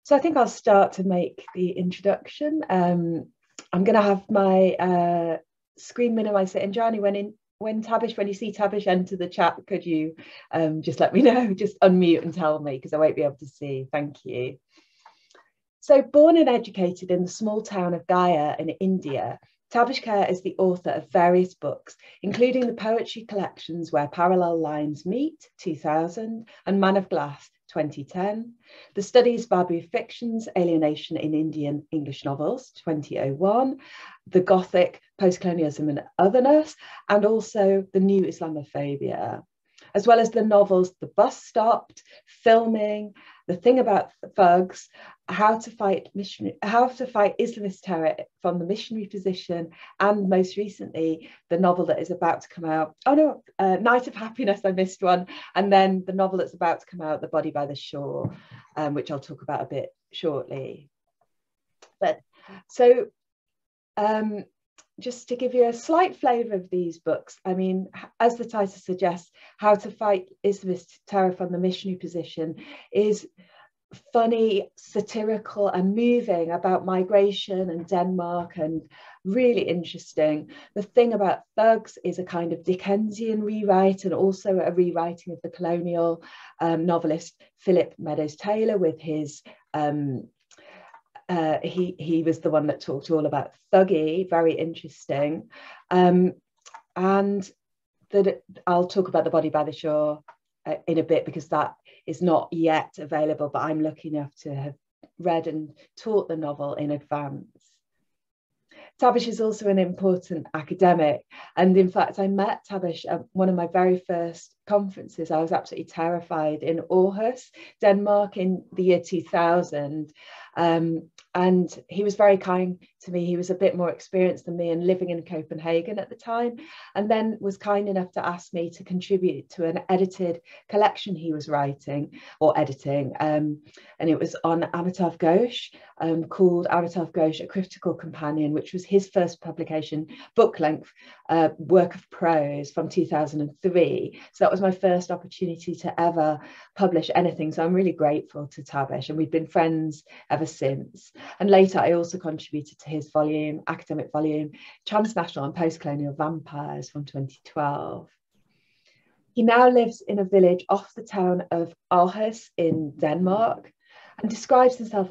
So I think I'll start to make the introduction. I'm going to have my screen minimized. And Johnny, when you see Tabish enter the chat, could you just let me know, just unmute and tell me, because I won't be able to see. Thank you. So born and educated in the small town of Gaya in India, Tabish Khair is the author of various books, including the poetry collections Where Parallel Lines Meet, 2000, and Man of Glass, 2010, the studies Babu Fictions, Alienation in Indian English Novels, 2001, the Gothic, Postcolonialism and Otherness, and also the New Islamophobia, as well as the novels The Bus Stopped, Filming, The Thing About Thugs, How to Fight Islamist Terror from the Missionary Position, and most recently, the novel that is about to come out, Night of Happiness, I missed one, and then the novel that's about to come out, The Body by the Shore, which I'll talk about a bit shortly. But so, just to give you a slight flavour of these books, I mean, as the title suggests, How to Fight Islamist Terror from the Missionary Position is funny, satirical and moving about migration and Denmark, and really interesting. The Thing About Thugs is a kind of Dickensian rewrite, and also a rewriting of the colonial novelist Philip Meadows Taylor with his he was the one that talked all about Thuggy, very interesting. And that I'll talk about The Body by the Shore in a bit, because that is not yet available, but I'm lucky enough to have read and taught the novel in advance. Tabish is also an important academic, and in fact I met Tabish at one of my very first conferences. I was absolutely terrified in Aarhus, Denmark in the year 2000, and he was very kind to me. He was a bit more experienced than me and living in Copenhagen at the time, and then was kind enough to ask me to contribute to an edited collection he was writing or editing, and it was on Amitav Ghosh, called Amitav Ghosh, A Critical Companion, which was his first publication, book-length work of prose from 2003. So that was my first opportunity to ever publish anything. So I'm really grateful to Tabish, and we've been friends ever since. And later I also contributed to his volume, academic volume, Transnational and Postcolonial Vampires from 2012. He now lives in a village off the town of Aarhus in Denmark, and describes himself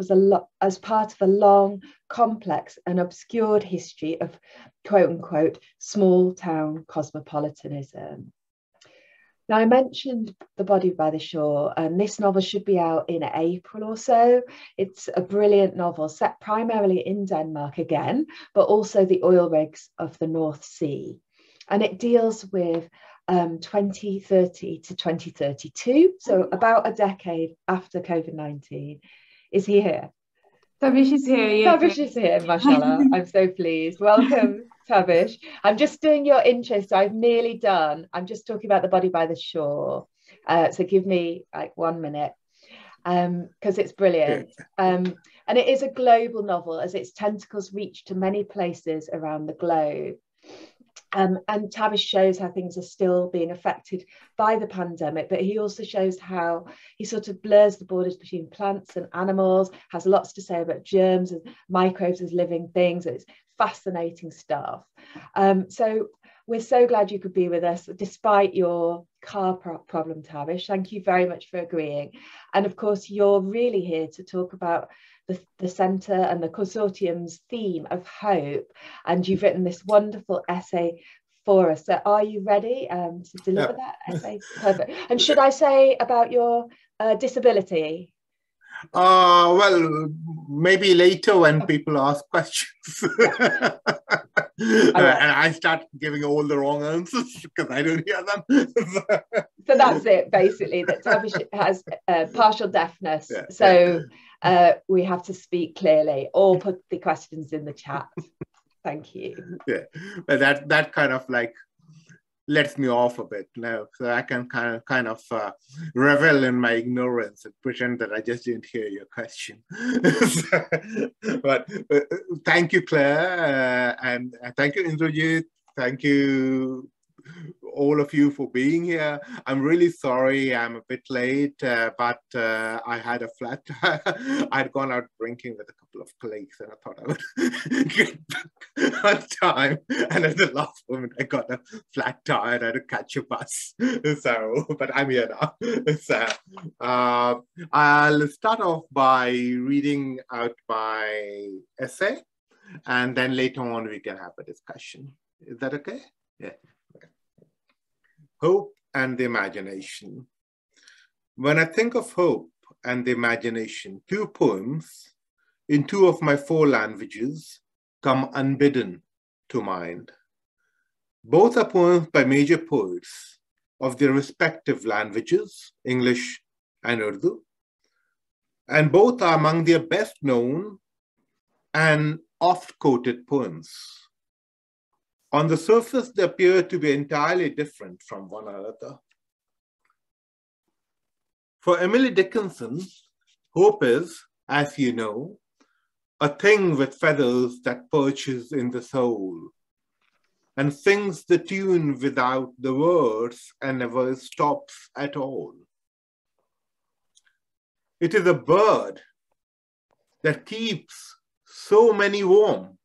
as part of a long, complex and obscured history of quote-unquote small town cosmopolitanism. Now, I mentioned The Body by the Shore, and this novel should be out in April or so. It's a brilliant novel set primarily in Denmark again, but also the oil rigs of the North Sea. And it deals with 2030 to 2032, so about a decade after COVID-19. Is he here? Tabish is here, yeah. Tabish is here, mashallah. I'm so pleased. Welcome, Tabish. I'm just doing your intro, so I've nearly done. I'm just talking about The Body by the Shore. So give me like 1 minute, because it's brilliant. And it is a global novel, as its tentacles reach to many places around the globe. And Tabish shows how things are still being affected by the pandemic, but he also shows how he sort of blurs the borders between plants and animals, has lots to say about germs and microbes as living things. It's fascinating stuff. So we're so glad you could be with us, despite your car problem, Tabish. Thank you very much for agreeing. And of course, you're really here to talk about the Centre and the Consortium's theme of hope, and you've written this wonderful essay for us. So are you ready to deliver that essay? Perfect. And should I say about your disability? Well, maybe later when people ask questions. And I start giving all the wrong answers because I don't hear them. So that's it, basically, that Tabish has partial deafness. Yeah, so we have to speak clearly, or put the questions in the chat. Thank you. Yeah, but that kind of like lets me off a bit now, so I can kind of revel in my ignorance and pretend that I just didn't hear your question. But thank you, Claire, and thank you, Indrajit. Thank you, all of you for being here. I'm really sorry I'm a bit late, but I had a flat tire. I'd gone out drinking with a couple of colleagues and I thought I would get back on time. And at the last moment, I got a flat tire and I had to catch a bus. So, but I'm here now. So, I'll start off by reading out my essay, and then later on we can have a discussion. Is that okay? Yeah. Okay. Hope and the imagination. When I think of hope and the imagination, two poems in two of my four languages come unbidden to mind. Both are poems by major poets of their respective languages, English and Urdu, and both are among their best known and oft-quoted poems. On the surface, they appear to be entirely different from one another. For Emily Dickinson, hope is, as you know, a thing with feathers that perches in the soul and sings the tune without the words and never stops at all. It is a bird that keeps so many warm,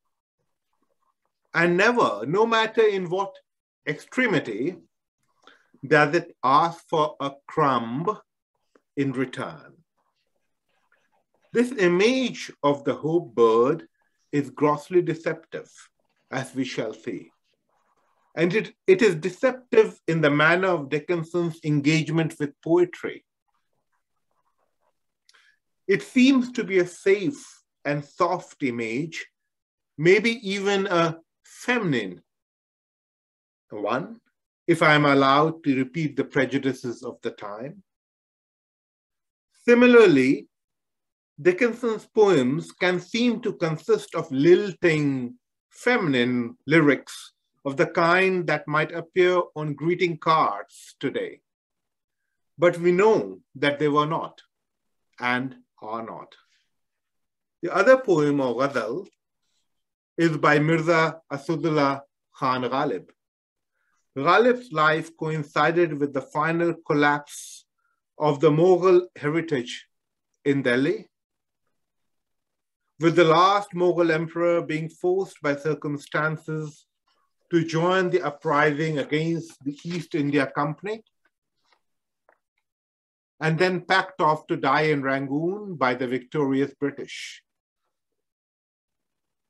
and never, no matter in what extremity, does it ask for a crumb in return. This image of the hope bird is grossly deceptive, as we shall see. And it is deceptive in the manner of Dickinson's engagement with poetry. It seems to be a safe and soft image, maybe even a feminine one, if I'm allowed to repeat the prejudices of the time. Similarly, Dickinson's poems can seem to consist of lilting feminine lyrics of the kind that might appear on greeting cards today. But we know that they were not and are not. The other poem, or ghazal, is by Mirza Asadullah Khan Ghalib. Ghalib's life coincided with the final collapse of the Mughal heritage in Delhi, with the last Mughal emperor being forced by circumstances to join the uprising against the East India Company, and then packed off to die in Rangoon by the victorious British.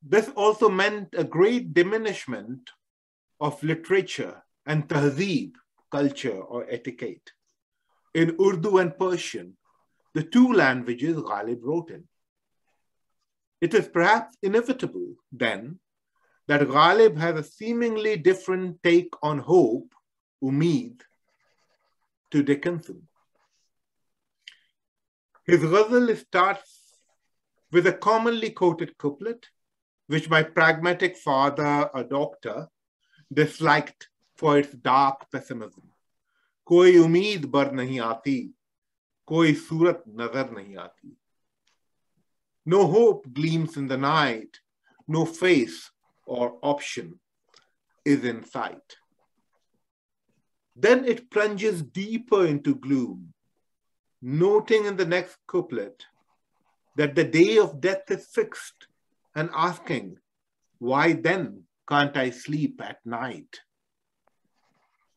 This also meant a great diminishment of literature and tahzeeb, culture or etiquette, in Urdu and Persian, the two languages Ghalib wrote in. It is perhaps inevitable, then, that Ghalib has a seemingly different take on hope, umeed, to Dickinson. His ghazal starts with a commonly quoted couplet, which my pragmatic father, a doctor, disliked for its dark pessimism. Koi umeed bar nahi aati, koi surat nazar nahi aati. No hope gleams in the night, no face or option is in sight. Then it plunges deeper into gloom, noting in the next couplet that the day of death is fixed and asking, why then can't I sleep at night?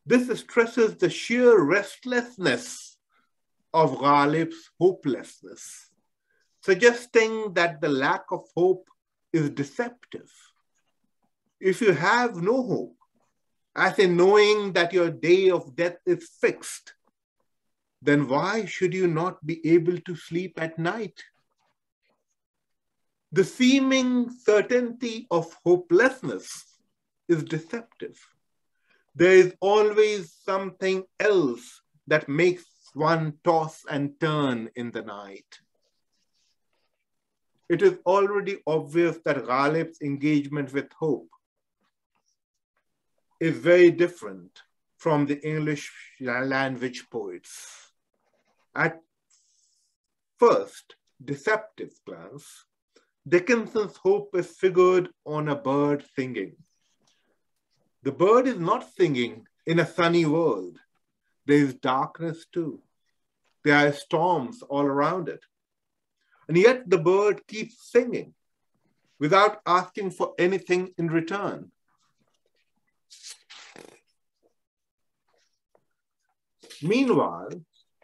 This stresses the sheer restlessness of Ghalib's hopelessness, suggesting that the lack of hope is deceptive. If you have no hope, as in knowing that your day of death is fixed, then why should you not be able to sleep at night? The seeming certainty of hopelessness is deceptive. There is always something else that makes one toss and turn in the night. It is already obvious that Ghalib's engagement with hope is very different from the English language poets. At first deceptive glance, Dickinson's hope is figured on a bird singing. The bird is not singing in a sunny world, there is darkness too. There are storms all around it. And yet the bird keeps singing without asking for anything in return. Meanwhile,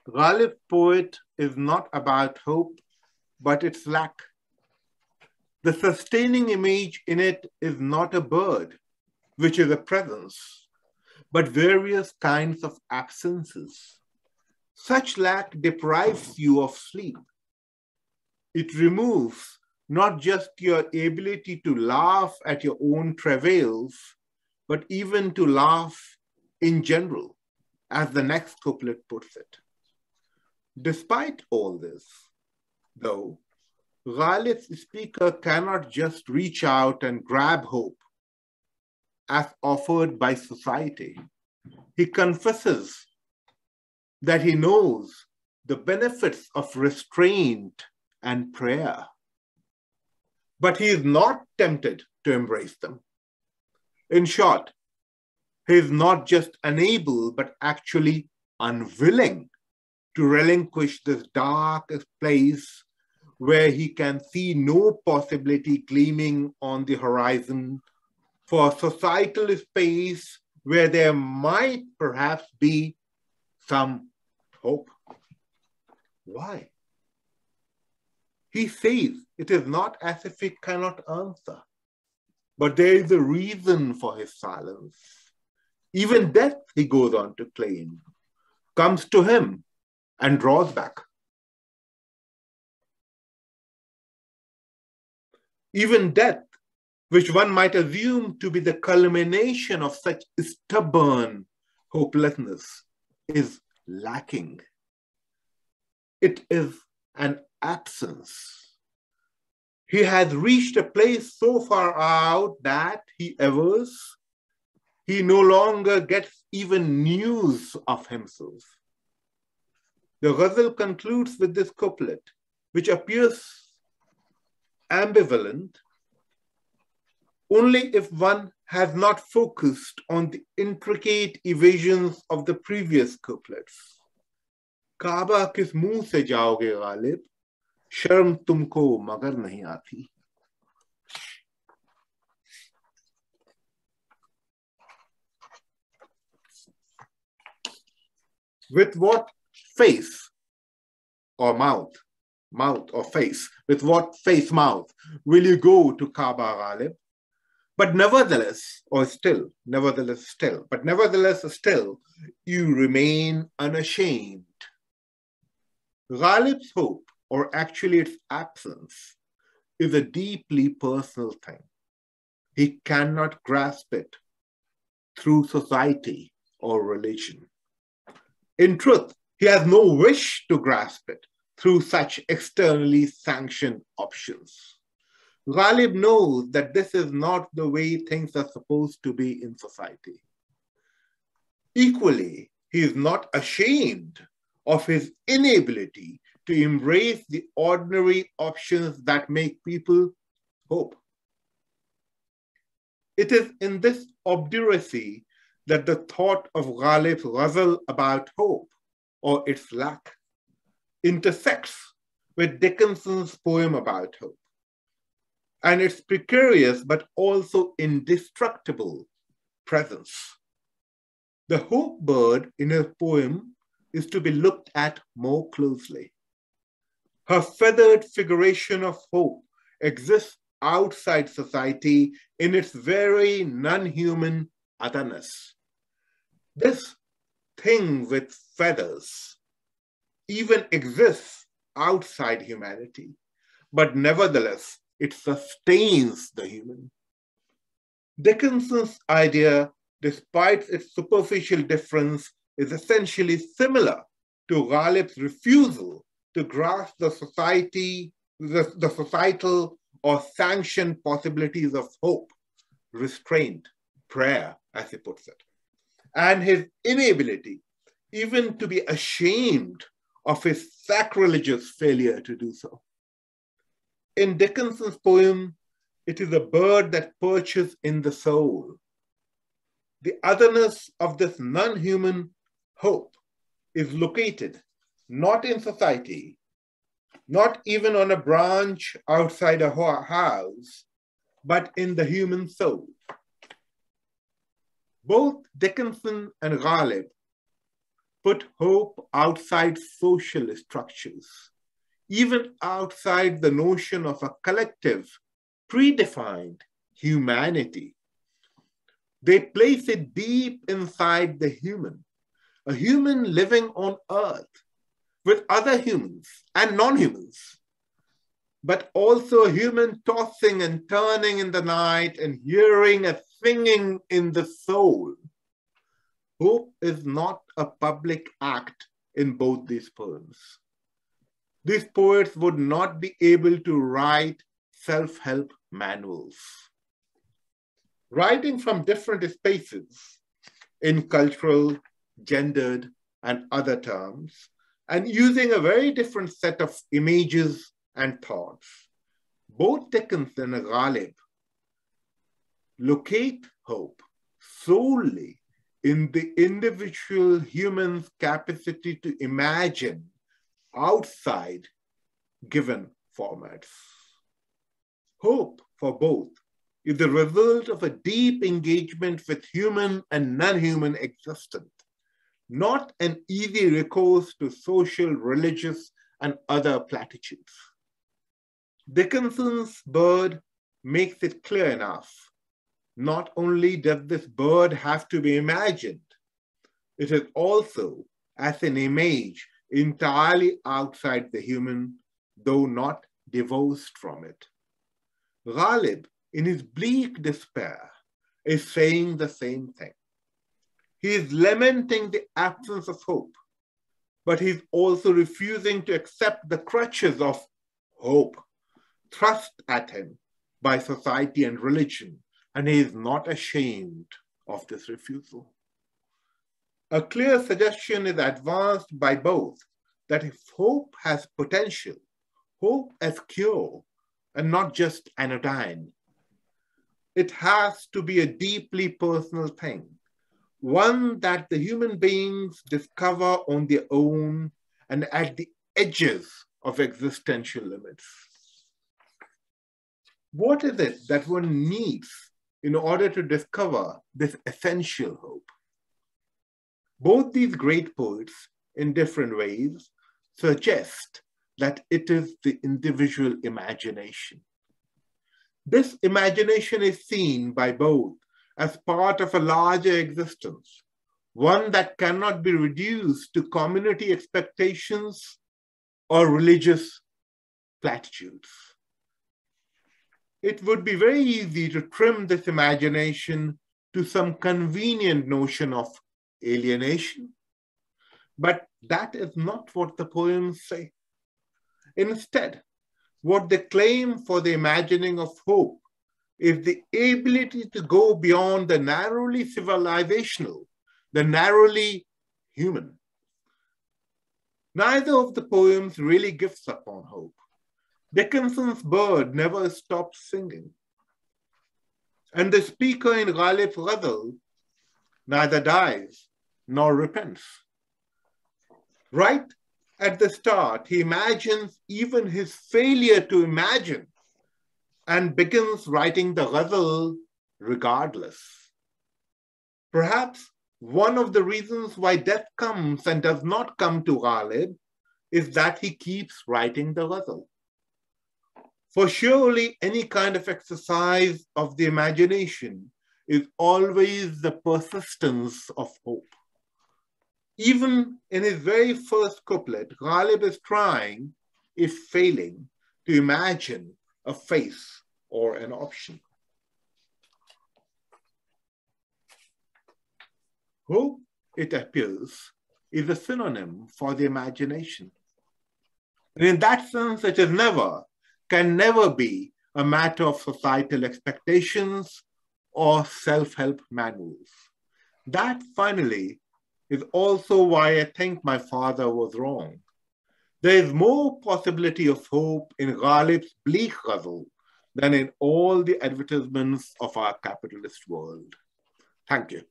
Ghalib's poet is not about hope, but its lack. The sustaining image in it is not a bird, which is a presence, but various kinds of absences. Such lack deprives you of sleep. It removes not just your ability to laugh at your own travails, but even to laugh in general, as the next couplet puts it. Despite all this, though, Ghalib's speaker cannot just reach out and grab hope as offered by society. He confesses that he knows the benefits of restraint and prayer, but he is not tempted to embrace them. In short, he is not just unable, but actually unwilling to relinquish this dark place where he can see no possibility gleaming on the horizon for a societal space where there might perhaps be some hope. Why? He says it is not as if he cannot answer, but there is a reason for his silence. Even death, he goes on to claim, comes to him and draws back. Even death, which one might assume to be the culmination of such stubborn hopelessness, is lacking. It is an absence. He has reached a place so far out that he no longer gets even news of himself. The ghazal concludes with this couplet, which appears ambivalent only if one has not focused on the intricate evasions of the previous couplets. Kaaba kis muँह से जाओगे गालिब, शर्म तुमको मगर नहीं आती. With what face or mouth or face, with what face, mouth will you go to Kaaba, Ghalib? But nevertheless, still, you remain unashamed. Ghalib's hope, or actually its absence, is a deeply personal thing. He cannot grasp it through society or religion. In truth, he has no wish to grasp it through such externally sanctioned options. Ghalib knows that this is not the way things are supposed to be in society. Equally, he is not ashamed of his inability to embrace the ordinary options that make people hope. It is in this obduracy that the thought of Ghalib's ghazal about hope, or its lack, intersects with Dickinson's poem about hope, and its precarious but also indestructible presence. The hope bird in her poem is to be looked at more closely. Her feathered figuration of hope exists outside society in its very non-human otherness. This thing with feathers even exists outside humanity, but nevertheless, it sustains the human. Dickinson's idea, despite its superficial difference, is essentially similar to Ghalib's refusal to grasp the societal or sanctioned possibilities of hope, restraint, prayer, as he puts it, and his inability even to be ashamed of his sacrilegious failure to do so. In Dickinson's poem, it is a bird that perches in the soul. the otherness of this non-human hope is located not in society, not even on a branch outside a house, but in the human soul. Both Dickinson and Ghalib put hope outside social structures, even outside the notion of a collective, predefined humanity. They place it deep inside the human, a human living on earth with other humans and non-humans, but also a human tossing and turning in the night and hearing a singing in the soul. Hope is not a public act in both these poems. These poets would not be able to write self-help manuals. Writing from different spaces in cultural, gendered, and other terms, and using a very different set of images and thoughts, both Dickinson and Ghalib locate hope solely in the individual human's capacity to imagine outside given formats. Hope for both is the result of a deep engagement with human and non-human existence, not an easy recourse to social, religious, and other platitudes. Dickinson's bird makes it clear enough. Not only does this bird have to be imagined, it is also, as an image, entirely outside the human, though not divorced from it. Ghalib, in his bleak despair, is saying the same thing. He is lamenting the absence of hope, but he's also refusing to accept the crutches of hope thrust at him by society and religion, and he is not ashamed of this refusal. A clear suggestion is advanced by both that if hope has potential, hope as cure, and not just anodyne, it has to be a deeply personal thing, one that the human beings discover on their own and at the edges of existential limits. What is it that one needs in order to discover this essential hope? Both these great poets, in different ways, suggest that it is the individual imagination. This imagination is seen by both as part of a larger existence, one that cannot be reduced to community expectations or religious platitudes. It would be very easy to trim this imagination to some convenient notion of alienation, but that is not what the poems say. Instead, what they claim for the imagining of hope is the ability to go beyond the narrowly civilizational, the narrowly human. Neither of the poems really gives up on hope. Dickinson's bird never stops singing. And the speaker in Ghalib's ghazal neither dies nor repents. Right at the start, he imagines even his failure to imagine and begins writing the ghazal regardless. Perhaps one of the reasons why death comes and does not come to Ghalib is that he keeps writing the ghazal. For surely any kind of exercise of the imagination is always the persistence of hope. Even in his very first couplet, Ghalib is trying, if failing, to imagine a face or an option. Hope, it appears, is a synonym for the imagination. And in that sense, it is never, can never be a matter of societal expectations or self-help manuals. That, finally, is also why I think my father was wrong. There is more possibility of hope in Ghalib's bleak ghazal than in all the advertisements of our capitalist world. Thank you.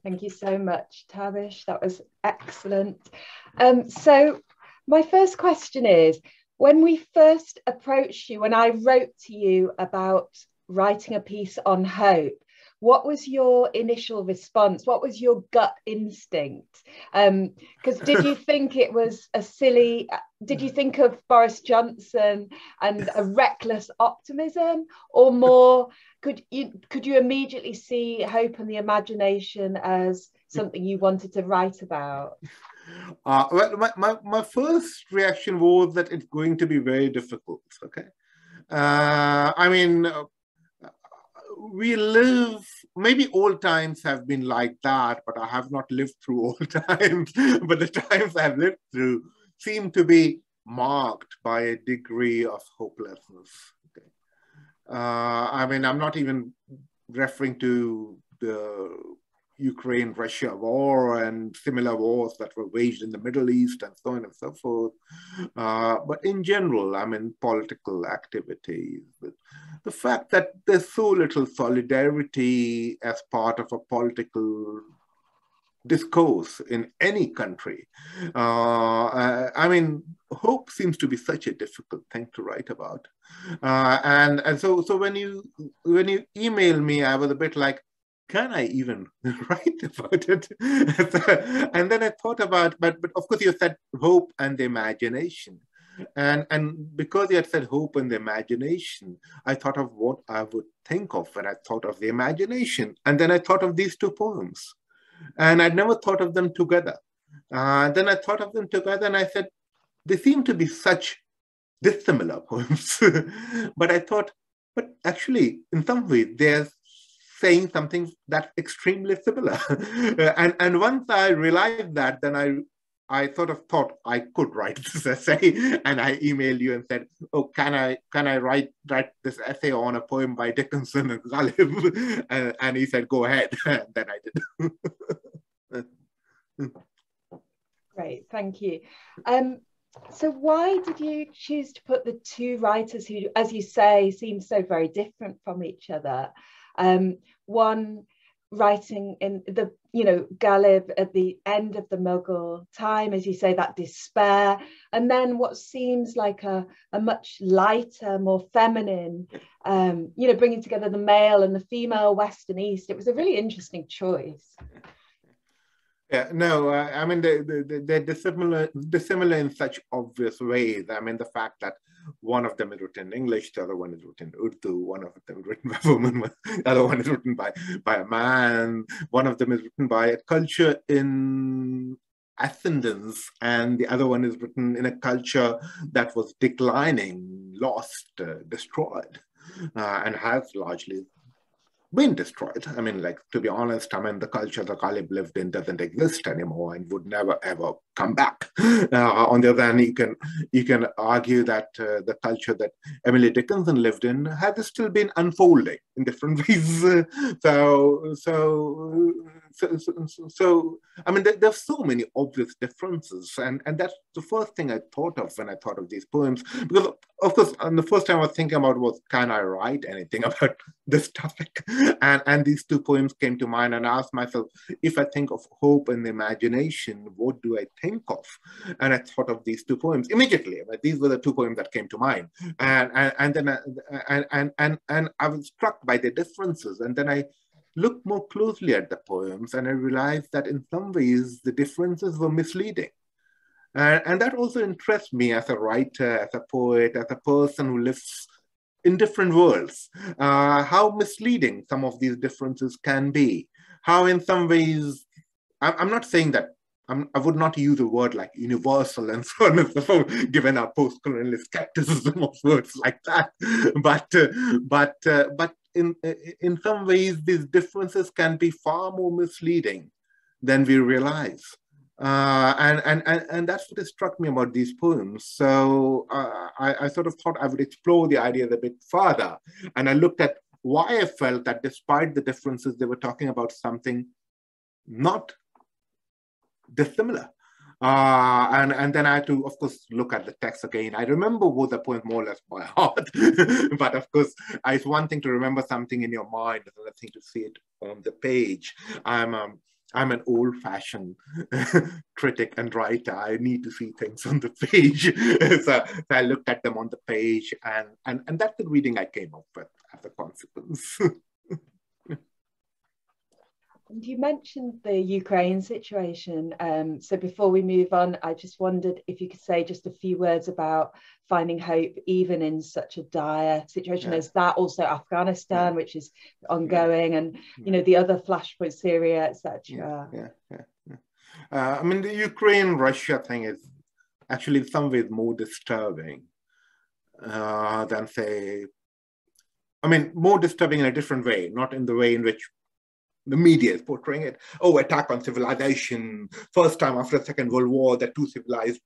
Thank you so much, Tabish. That was excellent. So my first question is, when we first approached you, when I wrote to you about writing a piece on hope, what was your initial response? What was your gut instinct? Because did you think it was a silly, did you think of Boris Johnson and a reckless optimism, or more, could you immediately see hope and the imagination as something you wanted to write about? Well, my first reaction was that it's going to be very difficult, okay? I mean, we live, maybe old times have been like that, but I have not lived through old times. But the times I've lived through seem to be marked by a degree of hopelessness. Okay? I mean, I'm not even referring to the Ukraine-Russia war and similar wars that were waged in the Middle East and so on and so forth. But in general, I mean, political activities, the fact that there's so little solidarity as part of a political discourse in any country. I mean, hope seems to be such a difficult thing to write about. And so when you email me, I was a bit like, can I even write about it? And then I thought about, but of course you said hope and the imagination. And because you had said hope and the imagination, I thought of what I would think of when I thought of the imagination. And then I thought of these two poems. And I'd never thought of them together. Then I thought of them together and I said, they seem to be such dissimilar poems. But I thought, but actually, in some ways, they're saying something that's extremely similar. And once I realized that, then I sort of thought I could write this essay, and I emailed you and said, "Oh, can I write this essay on a poem by Dickinson and Ghalib?" And he said, "Go ahead." And then I did. Great, thank you. So why did you choose to put the two writers who, as you say, seem so very different from each other? One writing in the, Ghalib at the end of the Mughal time, as you say, that despair, and then what seems like a much lighter, more feminine, bringing together the male and the female, West and East. It was a really interesting choice. Yeah, no, I mean, they're dissimilar in such obvious ways. I mean, the fact that one of them is written in English, the other one is written in Urdu, one of them is written by a woman, the other one is written by a man, one of them is written by a culture in ascendance, and the other one is written in a culture that was declining, lost, destroyed, and has largely been destroyed. I mean, like, to be honest, I mean, the culture that Ghalib lived in doesn't exist anymore and would never, ever come back. On the other hand, you can argue that the culture that Emily Dickinson lived in has still been unfolding in different ways. So I mean, there's so many obvious differences. And that's the first thing I thought of when I thought of these poems. Because, of course, the first time I was thinking about was, can I write anything about this topic? And these two poems came to mind, and I asked myself, if I think of hope and imagination, what do I think of? And I thought of these two poems immediately. These were the two poems that came to mind. And then I was struck by the differences. And then I looked more closely at the poems, and I realized that in some ways the differences were misleading. And that also interests me as a writer, as a poet, as a person who lives in different worlds, how misleading some of these differences can be. How in some ways, I'm not saying that, I would not use a word like universal and so on and so forth, given our post-colonial skepticism of words like that. But in some ways, these differences can be far more misleading than we realize. And that's what struck me about these poems. So I sort of thought I would explore the ideas a bit further. And I looked at why I felt that despite the differences, they were talking about something not dissimilar. And then I had to, of course, look at the text again. I remember both the poems more or less by heart. But of course, it's one thing to remember something in your mind, it's another thing to see it on the page. I'm an old-fashioned critic and writer. I need to see things on the page. So I looked at them on the page, and that's the reading I came up with as a consequence. And you mentioned the Ukraine situation. So before we move on, I just wondered if you could say just a few words about finding hope, even in such a dire situation as that. Also Afghanistan, which is ongoing, and you know the other flashpoints, Syria, etc. I mean, the Ukraine-Russia thing is actually in some ways more disturbing than, say, I mean, more disturbing in a different way, not in the way in which the media is portraying it. Oh, attack on civilization. First time after the Second World War that two civilized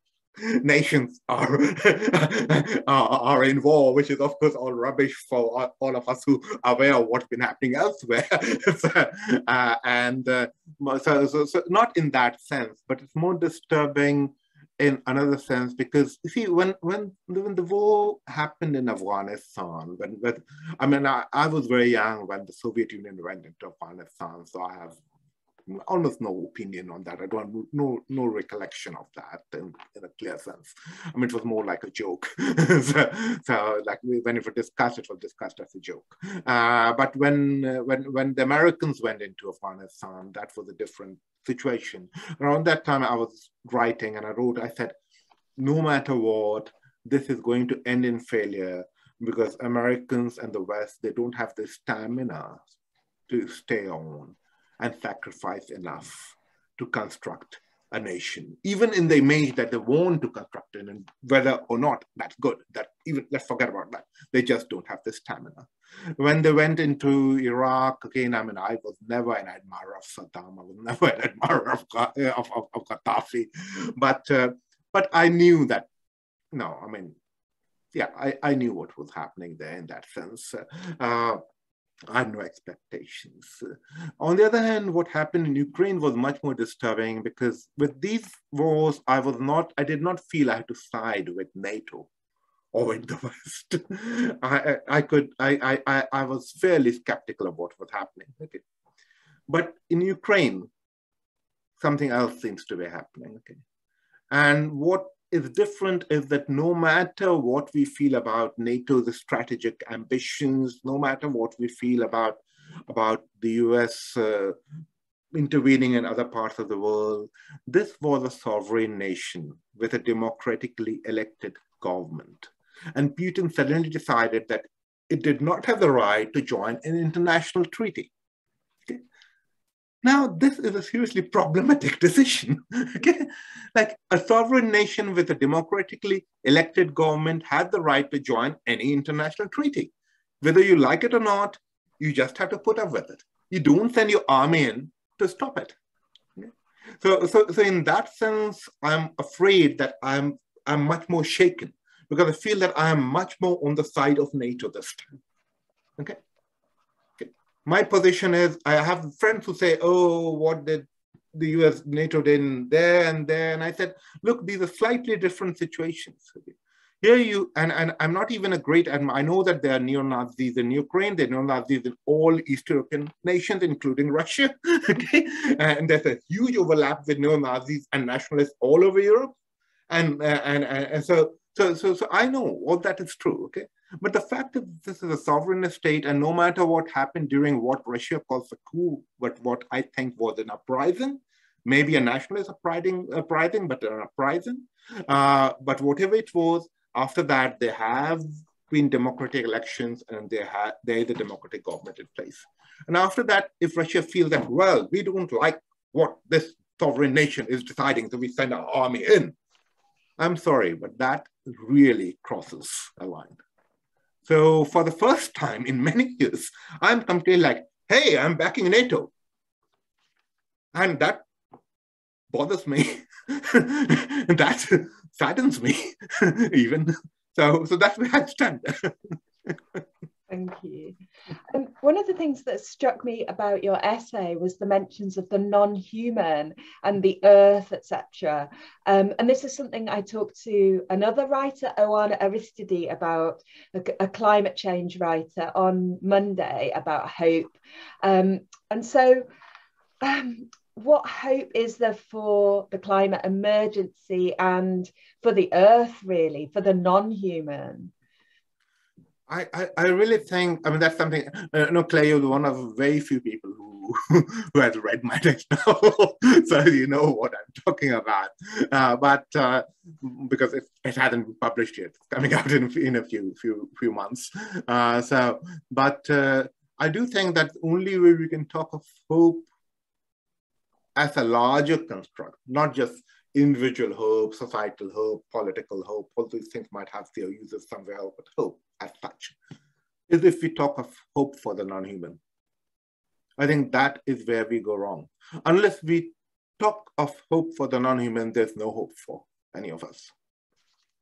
nations are in war, which is of course all rubbish for all of us who are aware of what's been happening elsewhere. So not in that sense, but it's more disturbing in another sense, because you see, when the war happened in Afghanistan, I mean, I was very young when the Soviet Union went into Afghanistan, so I have almost no opinion on that. I don't no recollection of that in a clear sense. I mean, it was more like a joke. so like when it was discussed as a joke. But when the Americans went into Afghanistan, that was a different situation. Around that time, I was writing and I said, no matter what, this is going to end in failure, because Americans and the West, they don't have the stamina to stay on and sacrifice enough to construct a nation, even in the image that they want to construct it, and whether or not that's good, that even, let's forget about that. They just don't have the stamina. When they went into Iraq, again, I mean, I was never an admirer of Saddam. I was never an admirer of Gaddafi. But I knew that, no, I mean, yeah, I knew what was happening there in that sense. I had no expectations. On the other hand, what happened in Ukraine was much more disturbing, because with these wars, I did not feel I had to side with NATO or with the West. I was fairly skeptical of what was happening. Okay. But in Ukraine, something else seems to be happening. Okay. And what is different is that no matter what we feel about NATO's strategic ambitions, no matter what we feel about the US intervening in other parts of the world, this was a sovereign nation with a democratically elected government. And Putin suddenly decided that it did not have the right to join an international treaty. Okay? Now, this is a seriously problematic decision. Okay? Like, a sovereign nation with a democratically elected government had the right to join any international treaty. Whether you like it or not, you just have to put up with it. You don't send your army in to stop it. Okay? So in that sense, I'm afraid that I'm much more shaken, because I feel that I am much more on the side of NATO this time. Okay? My position is, I have friends who say, oh, what did the US, NATO did there and there? And I said, look, these are slightly different situations. Here and I'm not even a great admirer. I know that there are neo-Nazis in Ukraine, there are neo-Nazis in all East European nations, including Russia. Okay? And there's a huge overlap with neo-Nazis and nationalists all over Europe. And so I know all that is true, okay? But the fact that this is a sovereign state, and no matter what happened during what Russia calls a coup, but what I think was an uprising, maybe a nationalist uprising, but an uprising. But whatever it was, after that, there have been democratic elections, and there is a democratic government in place. And after that, if Russia feels that, well, we don't like what this sovereign nation is deciding, so we send our army in, I'm sorry, but that really crosses a line. So for the first time in many years, I'm completely like, hey, I'm backing NATO. And that bothers me. That saddens me even. So that's where I stand. Thank you. One of the things that struck me about your essay was the mentions of the non-human and the earth, etc. And this is something I talked to another writer, Oana Aristide, about, a climate change writer, on Monday, about hope. And so what hope is there for the climate emergency and for the earth, really, for the non-human? I really think, I mean, that's something, no, Claire, you're one of very few people who has read my next novel, so you know what I'm talking about. But because it hasn't been published yet, it's coming out in a few months. But I do think that the only way we can talk of hope as a larger construct, not just individual hope, societal hope, political hope, all these things might have their uses somewhere else, but hope as such, is if we talk of hope for the non-human. I think that is where we go wrong. Unless we talk of hope for the non-human, there's no hope for any of us.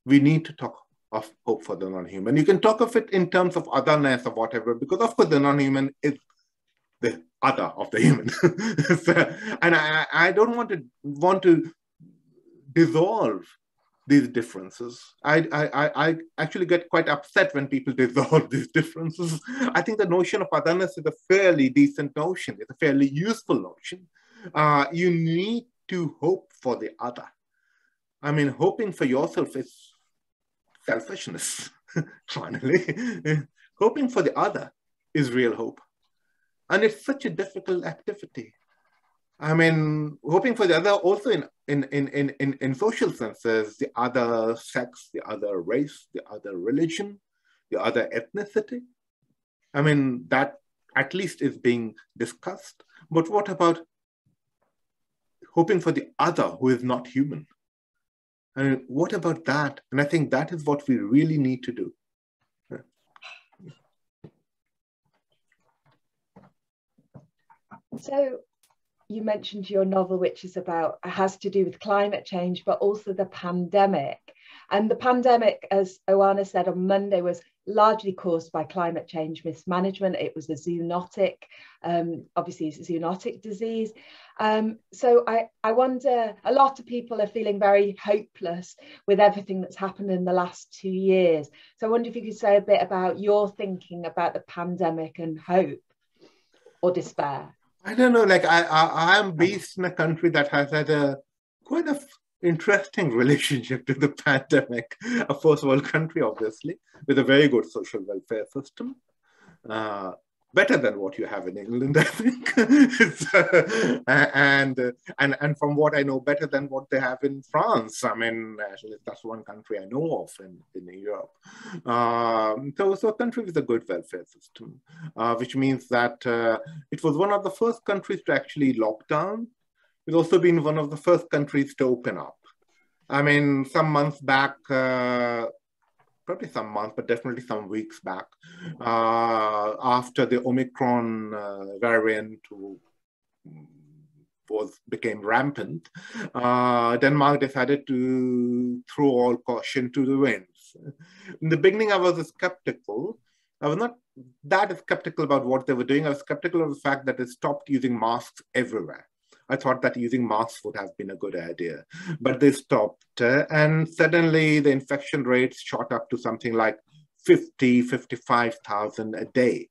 We need to talk of hope for the non-human. You can talk of it in terms of otherness or whatever, because of course the non-human is the other of the human. So, and I don't want to dissolve these differences. I actually get quite upset when people dissolve these differences. I think the notion of otherness is a fairly decent notion. It's a fairly useful notion. You need to hope for the other. I mean, hoping for yourself is selfishness, finally. Hoping for the other is real hope. And it's such a difficult activity. I mean, hoping for the other also in social senses, the other sex, the other race, the other religion, the other ethnicity. I mean, that at least is being discussed. But what about hoping for the other who is not human? I mean, what about that? And I think that is what we really need to do. So you mentioned your novel, which is has to do with climate change, but also the pandemic. And the pandemic, as Oana said on Monday, was largely caused by climate change mismanagement. It was a zoonotic, obviously it's a zoonotic disease. So I wonder, a lot of people are feeling very hopeless with everything that's happened in the last 2 years. So I wonder if you could say a bit about your thinking about the pandemic and hope or despair. I don't know, like I'm based in a country that has had a quite a interesting relationship to the pandemic. A first world country, obviously, with a very good social welfare system. Better than what you have in England, I think. And from what I know, better than what they have in France. I mean, actually, that's one country I know of in Europe. So a country with a good welfare system, which means that it was one of the first countries to actually lock down. It's also been one of the first countries to open up. I mean, some months back, probably some months, but definitely some weeks back, after the Omicron variant became rampant, Denmark decided to throw all caution to the winds. In the beginning, I was skeptical. I was not that skeptical about what they were doing. I was skeptical of the fact that they stopped using masks everywhere. I thought that using masks would have been a good idea, but they stopped. And suddenly the infection rates shot up to something like 55,000 a day.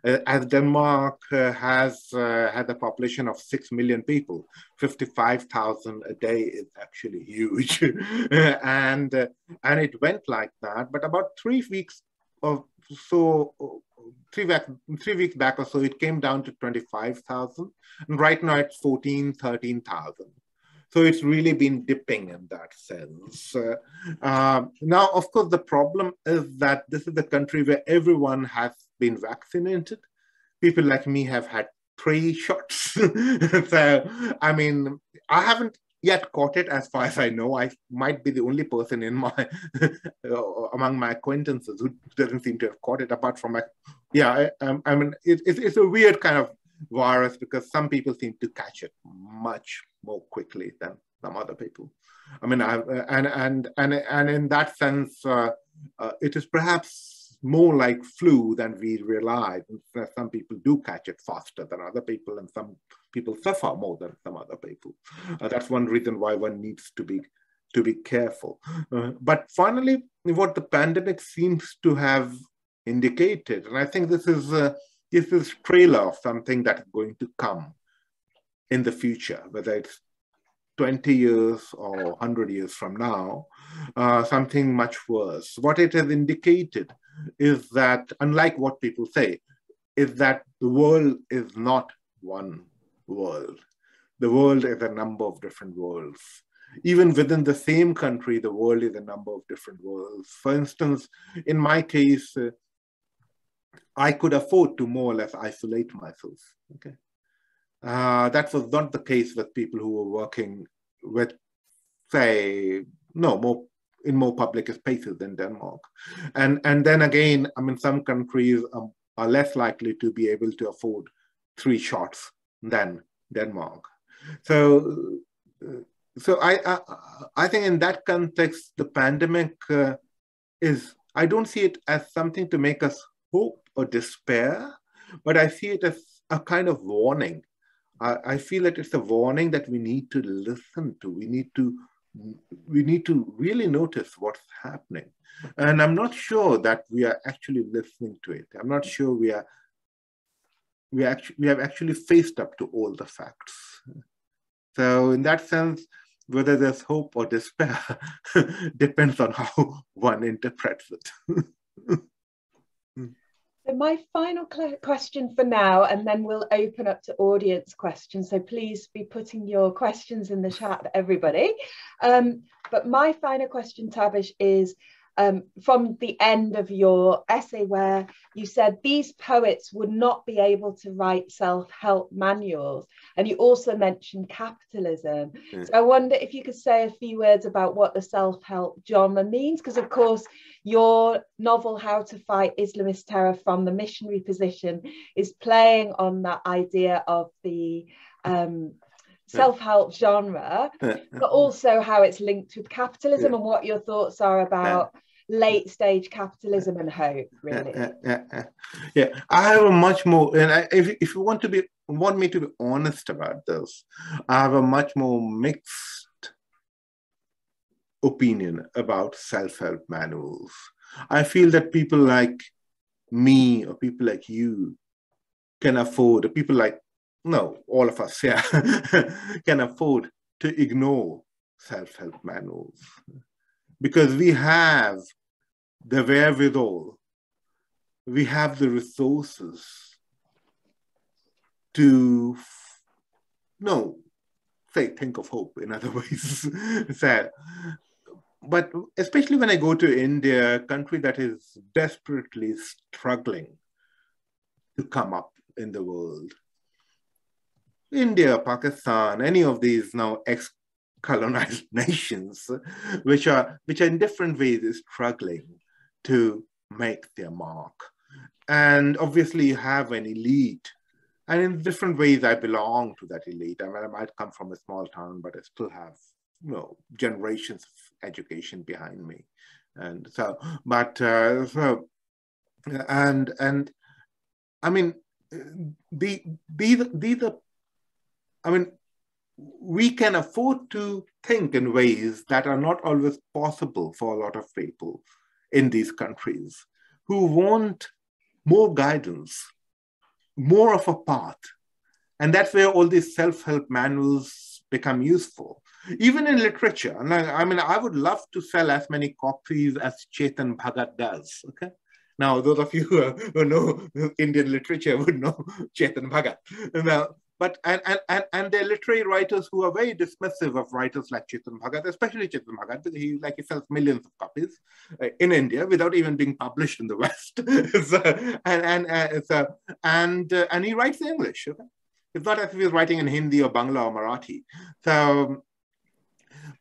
As Denmark has had a population of 6 million people, 55,000 a day is actually huge. And it went like that. But about 3 weeks or so, 3 weeks back or so, it came down to 25,000. And right now it's 13,000. So it's really been dipping in that sense. Now, of course, the problem is that this is a country where everyone has been vaccinated. People like me have had 3 shots. So, I mean, I haven't yet caught it as far as I know. I might be the only person in my among my acquaintances who doesn't seem to have caught it, apart from I mean, it's a weird kind of virus because some people seem to catch it much more quickly than some other people. I mean, and in that sense, it is perhaps more like flu than we realize. Some people do catch it faster than other people, and some people suffer more than some other people. That's one reason why one needs to be careful. But finally, what the pandemic seems to have indicated, and I think this is trailer of something that is going to come, in the future, whether it's 20 years or 100 years from now, something much worse. What it has indicated is that, unlike what people say, is that the world is not one world. The world is a number of different worlds. Even within the same country, the world is a number of different worlds. For instance, in my case, I could afford to more or less isolate myself. Okay, that was not the case with people who were working with, say, in more public spaces than Denmark. And then again, I mean, some countries are less likely to be able to afford 3 shots than Denmark. So I think in that context, the pandemic I don't see it as something to make us hope or despair, but I see it as a kind of warning. I feel that it's a warning that we need to listen to. We need to really notice what's happening. And I'm not sure that we are actually listening to it. I'm not sure we have actually faced up to all the facts. So in that sense, whether there's hope or despair depends on how one interprets it. So my final question for now, and then we'll open up to audience questions. So please be putting your questions in the chat, everybody. But my final question, Tabish, is from the end of your essay where you said these poets would not be able to write self-help manuals. And you also mentioned capitalism. So I wonder if you could say a few words about what the self-help genre means, because of course your novel, How to Fight Islamist Terror from the Missionary Position, is playing on that idea of the self-help genre, but also how it's linked with capitalism and what your thoughts are about late stage capitalism and hope, really. Yeah, I have a much more, and if you want me to be honest about this, I have a much more mixed opinion about self-help manuals. I feel that people like me or people like you can afford, or people like, no, all of us, yeah, can afford to ignore self-help manuals. Because we have the wherewithal, we have the resources to, think of hope in other ways. But especially when I go to India, a country that is desperately struggling to come up in the world. India, Pakistan, any of these now ex-colonized nations, which are in different ways struggling to make their mark. And obviously you have an elite, and in different ways I belong to that elite. I mean, I might come from a small town, but I still have, generations of education behind me. And so, and I mean, these are, I mean, we can afford to think in ways that are not always possible for a lot of people in these countries who want more guidance, more of a path. And that's where all these self-help manuals become useful. Even in literature, and I mean, I would love to sell as many copies as Chetan Bhagat does, okay? Now, those of you who know Indian literature would know Chetan Bhagat. Now, but and there are literary writers who are very dismissive of writers like Chetan Bhagat, especially Chetan Bhagat, because he sells millions of copies in India without even being published in the West. And he writes in English. Okay? It's not as if he's writing in Hindi or Bangla or Marathi. So,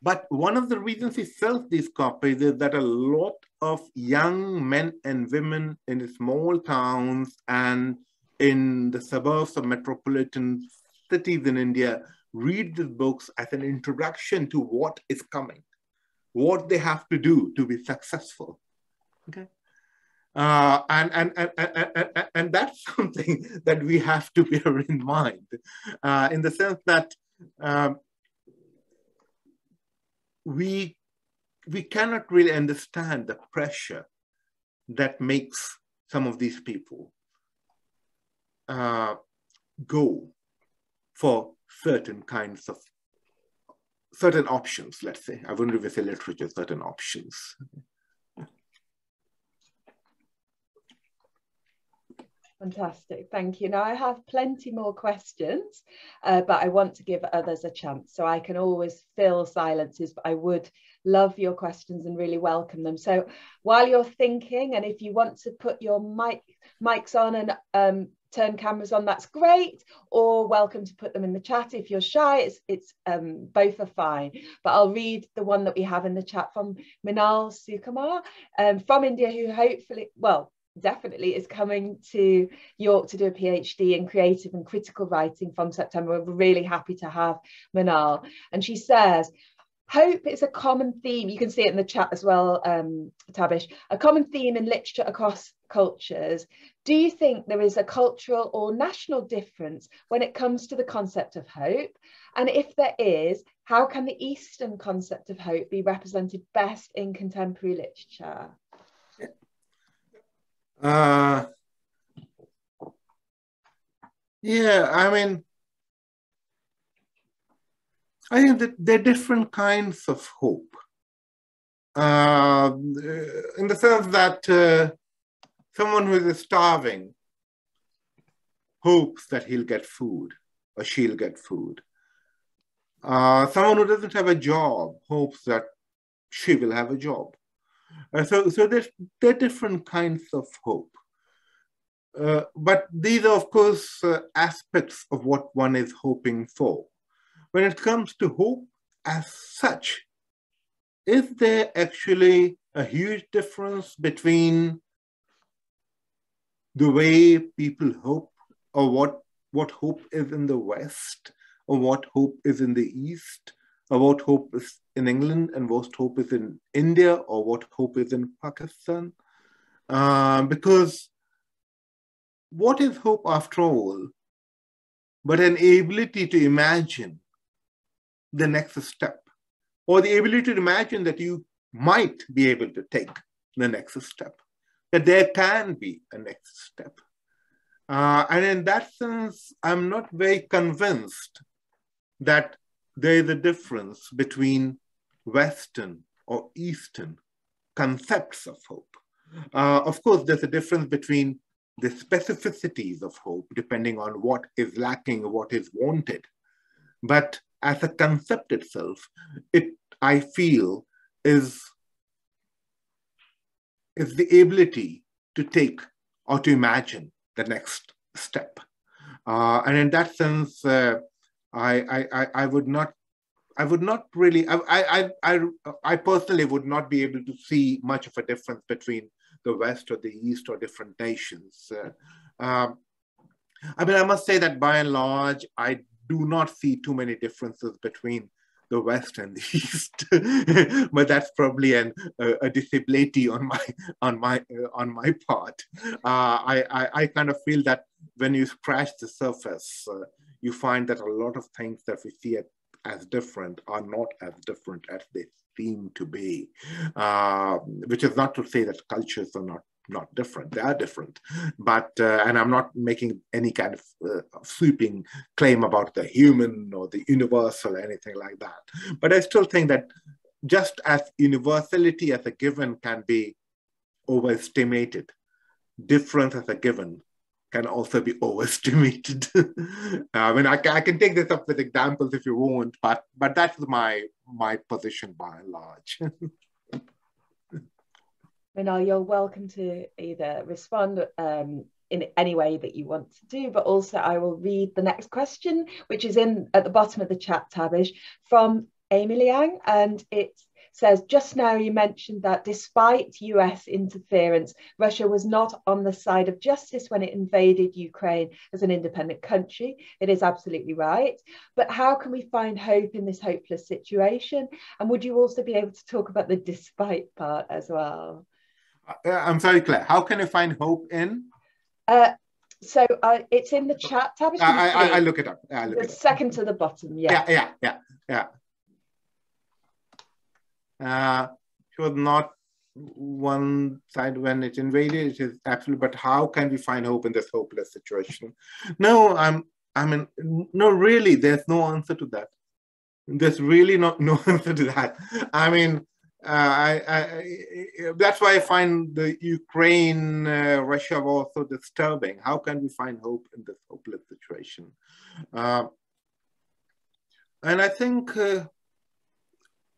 but one of the reasons he sells these copies is that a lot of young men and women in small towns and in the suburbs of metropolitan cities in India read these books as an introduction to what is coming, what they have to do to be successful. Okay, and that's something that we have to bear in mind, in the sense that we cannot really understand the pressure that makes some of these people go for certain kinds of, certain options, let's say. I wouldn't even say literature, certain options. Fantastic, thank you. Now I have plenty more questions, but I want to give others a chance. So I can always fill silences, but I would love your questions and really welcome them. So while you're thinking, and if you want to put your mics on and turn cameras on, that's great, or welcome to put them in the chat. If you're shy, it's both are fine. But I'll read the one that we have in the chat from Minal Sukumar from India, who hopefully, well, definitely is coming to York to do a PhD in creative and critical writing from September. We're really happy to have Manal. And she says, hope is a common theme. You can see it in the chat as well, Tabish, a common theme in literature across cultures. Do you think there is a cultural or national difference when it comes to the concept of hope? And if there is, how can the Eastern concept of hope be represented best in contemporary literature? Yeah, I mean, I think that there are different kinds of hope. In the sense that someone who is starving hopes that he'll get food or she'll get food. Someone who doesn't have a job hopes that she will have a job. So there are different kinds of hope. But these are, of course, aspects of what one is hoping for. When it comes to hope as such, is there actually a huge difference between the way people hope, or what hope is in the West, or what hope is in the East, or what hope is in England, and what hope is in India, or what hope is in Pakistan? Because what is hope after all but an ability to imagine the next step, or the ability to imagine that you might be able to take the next step, that there can be a next step. And in that sense, I'm not very convinced that there is a difference between Western or Eastern concepts of hope. Of course, there's a difference between the specificities of hope, depending on what is lacking, what is wanted. But as a concept itself, I feel, is the ability to take or to imagine the next step. And in that sense, I would not really, I personally would not be able to see much of a difference between the West or the East or different nations. I mean, I must say that by and large, I do not see too many differences between the West and the East, but that's probably a disability on my part. I kind of feel that when you scratch the surface, you find that a lot of things that we see as different are not as different as they seem to be, which is not to say that cultures are not different. They are different, but and I'm not making any kind of sweeping claim about the human or the universal or anything like that. But I still think that just as universality as a given can be overestimated, difference as a given can also be overestimated. I mean, I can take this up with examples if you want, but that's my position by and large. Minal, you're welcome to either respond in any way that you want to do, but also I will read the next question, which is at the bottom of the chat, Tabish, from Amy Liang, and it says, just now you mentioned that despite US interference, Russia was not on the side of justice when it invaded Ukraine as an independent country. It is absolutely right. But how can we find hope in this hopeless situation? And would you also be able to talk about the despite part as well? I'm sorry, Claire, how can you find hope in? So it's in the chat, Tabish. I look it up. The second to the bottom, yeah. She was not one side when it invaded. It is absolutely, but how can we find hope in this hopeless situation? No, I mean, no, really, there's no answer to that. There's really no answer to that. I mean, that's why I find the Ukraine-Russia war so disturbing. How can we find hope in this hopeless situation? And I think,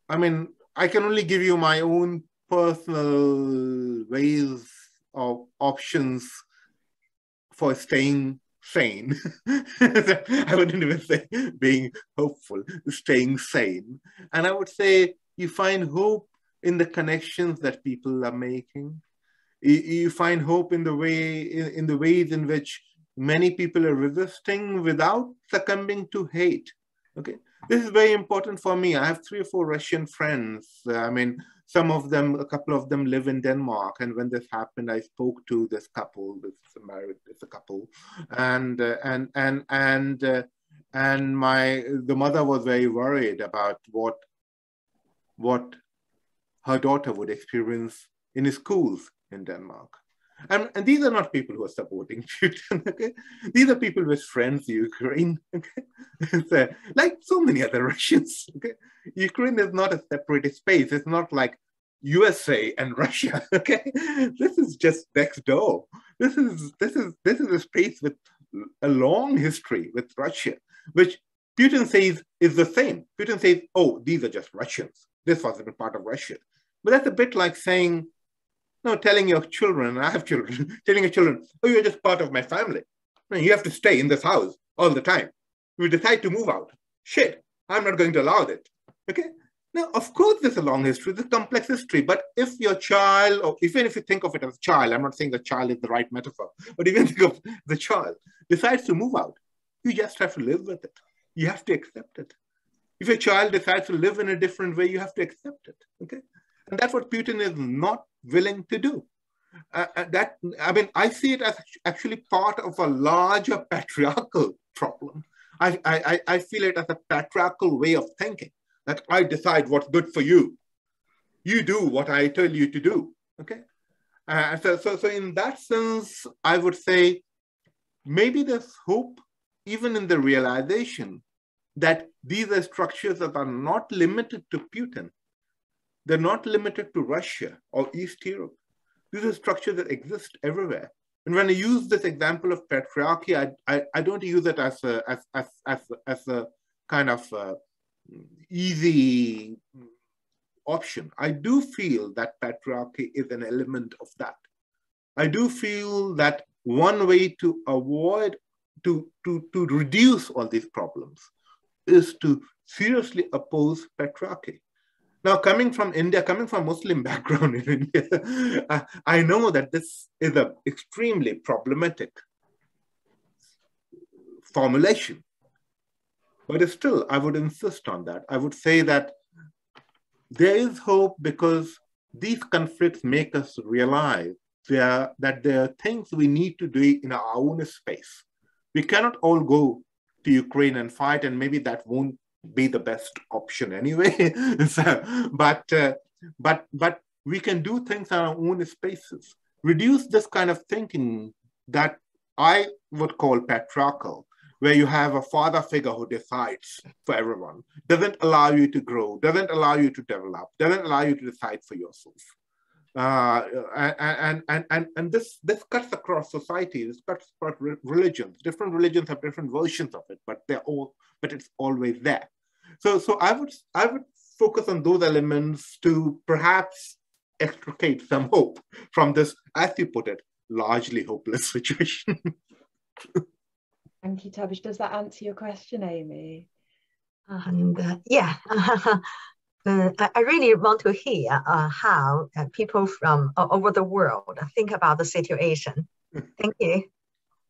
I mean, I can only give you my own personal ways of options for staying sane. I wouldn't even say being hopeful, staying sane. And I would say you find hope in the connections that people are making. You find hope in the ways in which many people are resisting without succumbing to hate. Okay, this is very important for me. I have 3 or 4 Russian friends. I mean, some of them, a couple of them live in Denmark. And when this happened, I spoke to this couple. It's a couple, and the mother was very worried about what her daughter would experience in his schools in Denmark. And these are not people who are supporting Putin, okay? These are people with friends in Ukraine, okay? So, like so many other Russians, okay? Ukraine is not a separate space. It's not like USA and Russia, okay? This is just next door. This is a space with a long history with Russia, which Putin says is the same. Putin says, oh, these are just Russians. This wasn't part of Russia. But that's a bit like saying, no, telling your children, I have children, telling your children, oh, you're just part of my family. No, you have to stay in this house all the time. We decide to move out. Shit, I'm not going to allow that. Okay? Now, of course, there's a long history, there's a complex history, but if your child, or even if you think of it as a child, I'm not saying the child is the right metaphor, but even think of the child, decides to move out, you just have to live with it. You have to accept it. If your child decides to live in a different way, you have to accept it. Okay? And that's what Putin is not willing to do. I see it as actually part of a larger patriarchal problem. I feel it as a patriarchal way of thinking, that I decide what's good for you. You do what I tell you to do, okay? So in that sense, I would say maybe there's hope even in the realization that these are structures that are not limited to Putin. They're not limited to Russia or East Europe. These are structures that exist everywhere. And when I use this example of patriarchy, I don't use it as a kind of easy option. I do feel that patriarchy is an element of that. I do feel that one way to avoid, to reduce all these problems is to seriously oppose patriarchy. Now, coming from India, coming from Muslim background in India, I know that this is an extremely problematic formulation. But still, I would insist on that. I would say that there is hope because these conflicts make us realize that there are things we need to do in our own space. We cannot all go to Ukraine and fight, and maybe that won't be the best option anyway. But we can do things in our own spaces. Reduce this kind of thinking that I would call patriarchal, where you have a father figure who decides for everyone, doesn't allow you to grow, doesn't allow you to develop, doesn't allow you to decide for yourself. And this cuts across society, this cuts across religions. Different religions have different versions of it, but it's always there. So I would focus on those elements to perhaps extricate some hope from this, as you put it, largely hopeless situation. Thank you, Tabish. Does that answer your question, Amy? Yeah. I really want to hear how people from all over the world think about the situation. Thank you.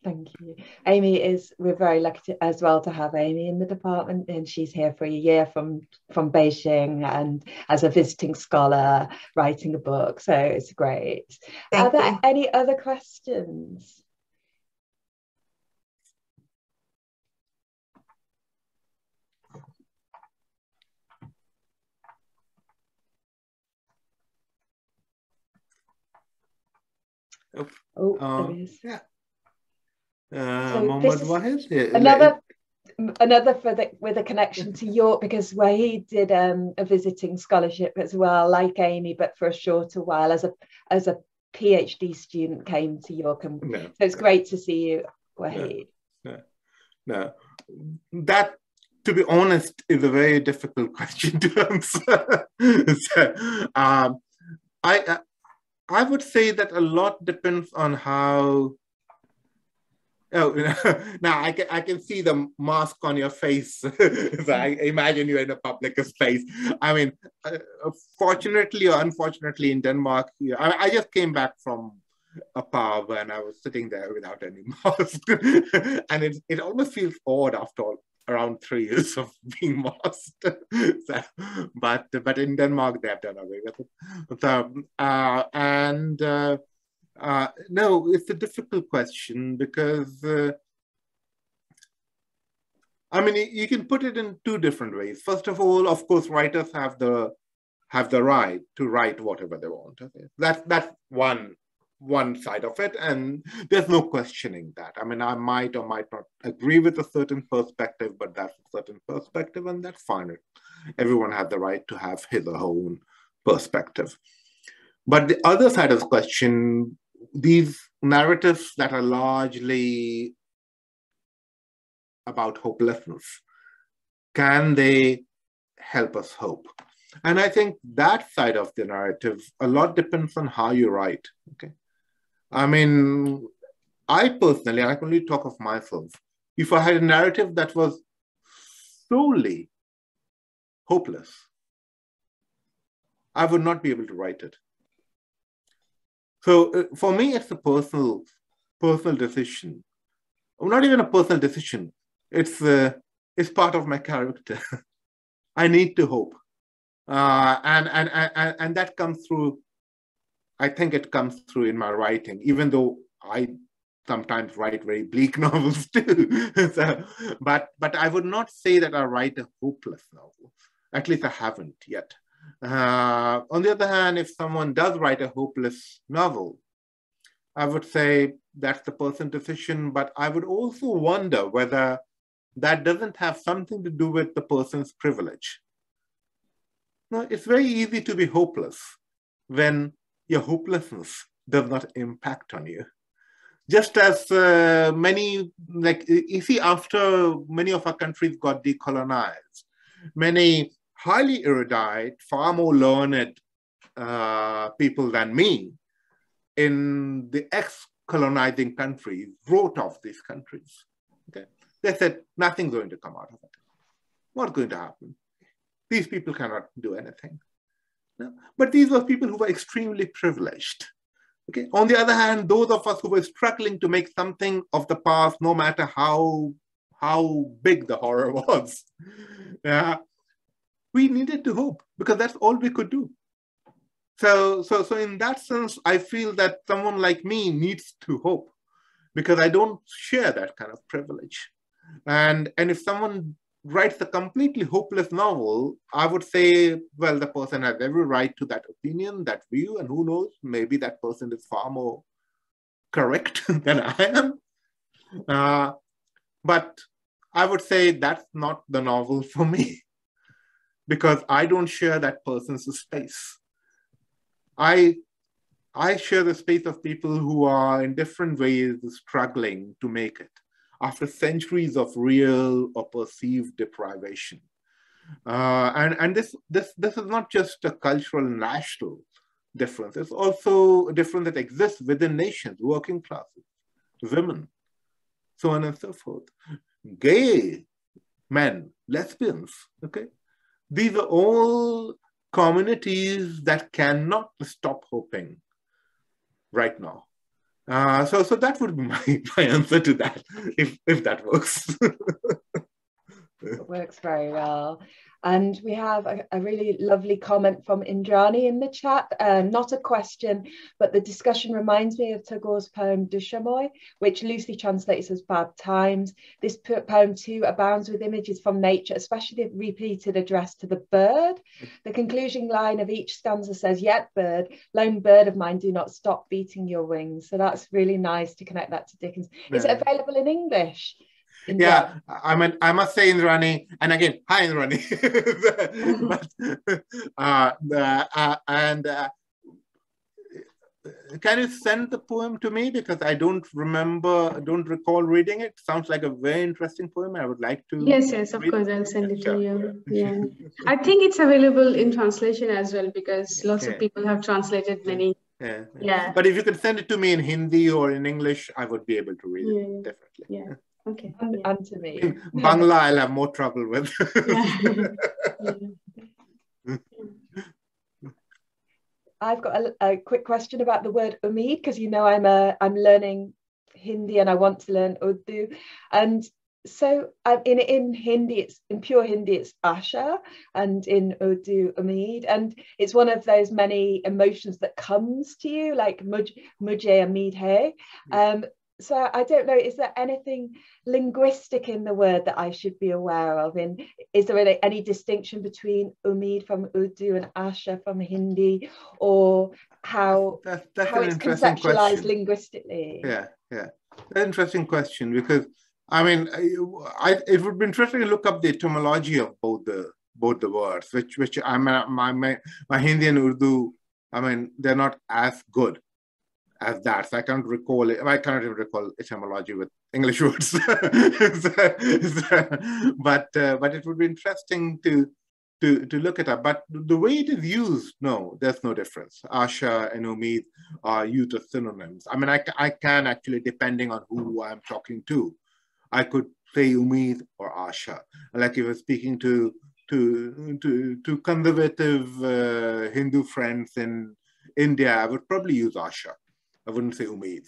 Thank you. Amy we're very lucky as well to have Amy in the department, and she's here for a year from Beijing and as a visiting scholar writing a book. So it's great. Are there any other questions? There is. Yeah. Mohammed Wahid. Another with a connection to York, because Wahid did a visiting scholarship as well, like Amy, but for a shorter while as a PhD student came to York, and so it's great to see you, Wahid. No. That, to be honest, is a very difficult question to answer. So, I would say that a lot depends on how. Oh, now I can see the mask on your face. So I imagine you're in a public space. I mean, fortunately or unfortunately in Denmark, I just came back from a pub and I was sitting there without any mask. And it almost feels odd after around 3 years of being masked. So, but in Denmark, they have done away with it. So, no, it's a difficult question because, I mean, you can put it in two different ways. First of all, of course, writers have the right to write whatever they want. Okay? That's one side of it, and there's no questioning that. I mean, I might or might not agree with a certain perspective, but that's a certain perspective, and that's fine. Everyone has the right to have his or her own perspective. But the other side of the question, these narratives that are largely about hopelessness, can they help us hope? And I think that side of the narrative, a lot depends on how you write, okay? I mean, I personally, I can only talk of myself, if I had a narrative that was solely hopeless, I would not be able to write it. So for me, it's a personal decision. Not even a personal decision. It's part of my character. I need to hope, and that comes through. I think it comes through in my writing, even though I sometimes write very bleak novels too. So, but I would not say that I write a hopeless novel. At least I haven't yet. On the other hand, if someone does write a hopeless novel, I would say that's the person's decision, but I would also wonder whether that doesn't have something to do with the person's privilege. No, it's very easy to be hopeless when your hopelessness does not impact on you. Just as many, like, you see, after many of our countries got decolonized, many highly erudite, far more learned people than me in the ex-colonizing countries wrote off these countries. Okay? They said, nothing's going to come out of it. What's going to happen? These people cannot do anything. No? But these were people who were extremely privileged. Okay? On the other hand, those of us who were struggling to make something of the past, no matter how big the horror was, we needed to hope because that's all we could do. So in that sense, I feel that someone like me needs to hope because I don't share that kind of privilege. And if someone writes a completely hopeless novel, I would say, well, the person has every right to that opinion, that view, and who knows, maybe that person is far more correct than I am. But I would say that's not the novel for me because I don't share that person's space. I share the space of people who are in different ways struggling to make it after centuries of real or perceived deprivation. And this is not just a cultural and national difference. It's also a difference that exists within nations, working classes, women, so on and so forth. Gay men, lesbians, okay? These are all communities that cannot stop hoping right now. So that would be my answer to that, if that works. It works very well. And we have a really lovely comment from Indrani in the chat. Not a question, but the discussion reminds me of Tagore's poem Dushamoy, which loosely translates as bad times. This poem too abounds with images from nature, especially the repeated address to the bird. The concluding line of each stanza says, "Yet bird, lone bird of mine, do not stop beating your wings." So that's really nice to connect that to Dickens. Is it available in English? Yeah, I mean, I must say, Indrani, and again, hi, Indrani. Can you send the poem to me, because I don't recall reading it. Sounds like a very interesting poem. I would like to. Yes, of course, I'll send it to you. Yeah, I think it's available in translation as well, because lots of people have translated many. Yeah. But if you could send it to me in Hindi or in English, I would be able to read it, definitely. Yeah. Okay. And to me. In Bangla, I'll have more trouble with. I've got a quick question about the word umid, because you know I'm learning Hindi and I want to learn Urdu, and so in Hindi, in pure Hindi, it's asha, and in Urdu, umid, and it's one of those many emotions that comes to you, like mujhe umid hai. So I don't know, is there anything linguistic in the word that I should be aware of? Is there any distinction between umid from Urdu and asha from Hindi, or how that's it's conceptualized linguistically? Yeah. That's an interesting question, because I mean, it would be interesting to look up the etymology of both the words, which my Hindi and Urdu, I mean, they're not as good as that. So I can't recall it. I cannot even recall etymology with English words. But it would be interesting to look it up. But the way it is used, no, there's no difference. Asha and umid are used as synonyms. I mean, I can actually, depending on who I'm talking to, I could say umid or asha. Like if I was speaking to conservative Hindu friends in India, I would probably use asha. I wouldn't say umid,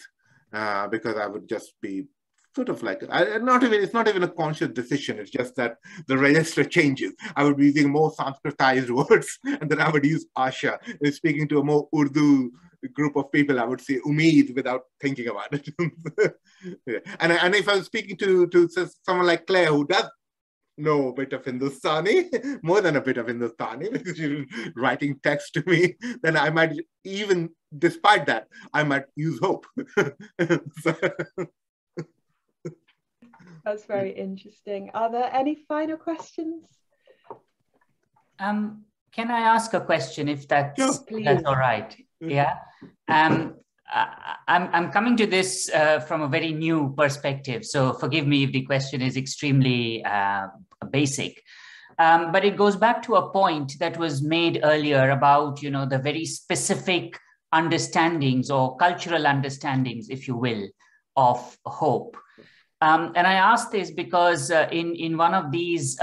because I would just be sort of like, it's not even a conscious decision. It's just that the register changes. I would be using more Sanskritized words, and then I would use asha. If speaking to a more Urdu group of people, I would say umid without thinking about it. And if I was speaking to someone like Khair, who does know a bit of Hindustani, more than a bit of Hindustani, because she's writing text to me, then I might, even despite that, I might use hope. That's very interesting. Are there any final questions? Can I ask a question, if that's all right? Yeah. I'm coming to this from a very new perspective, so forgive me if the question is extremely basic. But it goes back to a point that was made earlier about, the very specific understandings or cultural understandings, if you will, of hope. And I ask this because in one of these